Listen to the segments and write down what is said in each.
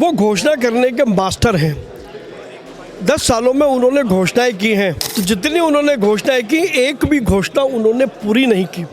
वो घोषणा करने के मास्टर हैं। 10 सालों में उन्होंने घोषणाएं की हैं, तो जितनी उन्होंने घोषणाएं की एक भी घोषणा उन्होंने पूरी नहीं की।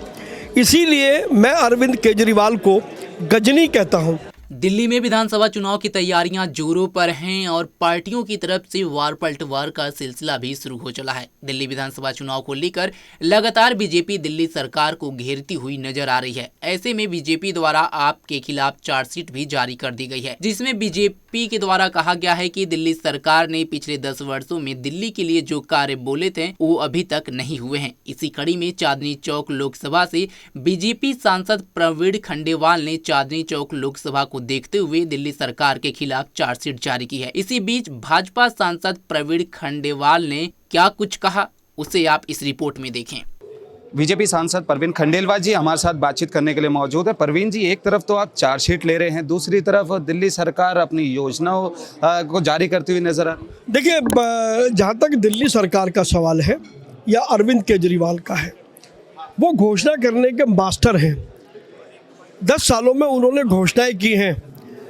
इसीलिए मैं अरविंद केजरीवाल को गजनी कहता हूं। दिल्ली में विधानसभा चुनाव की तैयारियां जोरों पर हैं और पार्टियों की तरफ से वार पलटवार का सिलसिला भी शुरू हो चला है। दिल्ली विधानसभा चुनाव को लेकर लगातार बीजेपी दिल्ली सरकार को घेरती हुई नजर आ रही है। ऐसे में बीजेपी द्वारा आप के खिलाफ चार्जशीट भी जारी कर दी गई है, जिसमें बीजेपी के द्वारा कहा गया है कि दिल्ली सरकार ने पिछले 10 वर्षों में दिल्ली के लिए जो कार्य बोले थे वो अभी तक नहीं हुए हैं। इसी कड़ी में चांदनी चौक लोकसभा से बीजेपी सांसद प्रवीण खंडेलवाल ने चांदनी चौक लोकसभा को देखते हुए दिल्ली सरकार के खिलाफ चार्जशीट जारी की है। इसी बीच भाजपा सांसद प्रवीण खंडेलवाल ने क्या कुछ कहा, उसे आप इस रिपोर्ट में देखें। बीजेपी सांसद प्रवीण खंडेलवाल जी हमारे साथ बातचीत करने के लिए मौजूद है। प्रवीण जी, एक तरफ तो आप चार्जशीट ले रहे हैं, दूसरी तरफ दिल्ली सरकार अपनी योजनाओं को जारी करती हुई नजर आ रही है। देखिए, जहाँ तक दिल्ली सरकार का सवाल है या अरविंद केजरीवाल का है, वो घोषणा करने के मास्टर हैं। 10 सालों में उन्होंने घोषणाएं की हैं,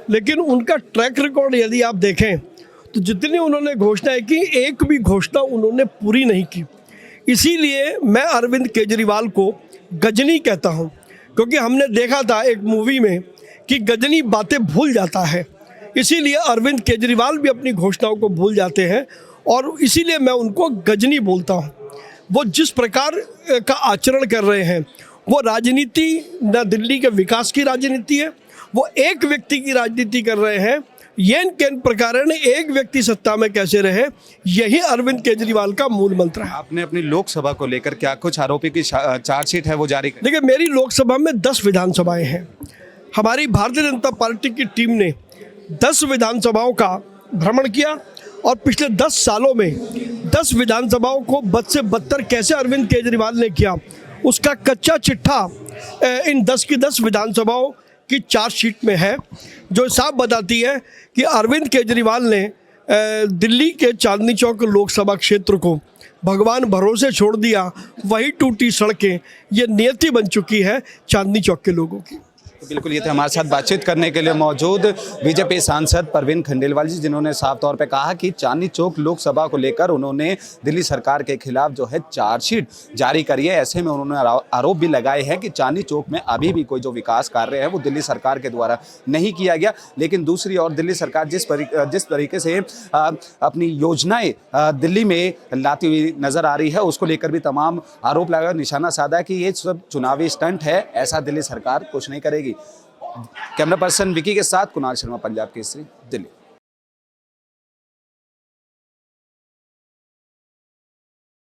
लेकिन उनका ट्रैक रिकॉर्ड यदि आप देखें तो जितनी उन्होंने घोषणाएं की एक भी घोषणा उन्होंने पूरी नहीं की। इसीलिए मैं अरविंद केजरीवाल को गजनी कहता हूं, क्योंकि हमने देखा था एक मूवी में कि गजनी बातें भूल जाता है। इसीलिए अरविंद केजरीवाल भी अपनी घोषणाओं को भूल जाते हैं और इसीलिए मैं उनको गजनी बोलता हूं। वो जिस प्रकार का आचरण कर रहे हैं, वो राजनीति न दिल्ली के विकास की राजनीति है, वो एक व्यक्ति की राजनीति कर रहे हैं। येन केन प्रकारेण एक व्यक्ति सत्ता में कैसे रहे, यही अरविंद केजरीवाल का मूल मंत्र है। आपने अपनी लोकसभा को लेकर क्या कुछ आरोपी की चार्जशीट है वो जारी कर? देखिए, मेरी लोकसभा में 10 विधानसभाएं हैं। हमारी भारतीय जनता पार्टी की टीम ने 10 विधानसभाओं का भ्रमण किया और पिछले 10 सालों में 10 विधानसभाओं को बद से बदतर कैसे अरविंद केजरीवाल ने किया, उसका कच्चा चिट्ठा इन 10 की 10 विधानसभाओं की चार्जशीट में है, जो साफ बताती है कि अरविंद केजरीवाल ने दिल्ली के चांदनी चौक लोकसभा क्षेत्र को भगवान भरोसे छोड़ दिया। वही टूटी सड़कें ये नियति बन चुकी है चांदनी चौक के लोगों की। बिल्कुल, ये थे हमारे साथ बातचीत करने के लिए मौजूद बीजेपी सांसद प्रवीण खंडेलवाल जी, जिन्होंने साफ तौर पे कहा कि चांदनी चौक लोकसभा को लेकर उन्होंने दिल्ली सरकार के खिलाफ जो है चार्जशीट जारी करी है। ऐसे में उन्होंने आरोप भी लगाए हैं कि चांदनी चौक में अभी भी कोई जो विकास कार्य है वो दिल्ली सरकार के द्वारा नहीं किया गया। लेकिन दूसरी ओर दिल्ली सरकार जिस तरीके से अपनी योजनाएं दिल्ली में लाती हुई नजर आ रही है, उसको लेकर भी तमाम आरोप लगाया, निशाना साधा कि ये सब चुनावी स्टंट है, ऐसा दिल्ली सरकार कुछ नहीं करेगी। कैमरा पर्सन विकी के साथ कुणाल शर्मा, पंजाब केसरी, दिल्ली।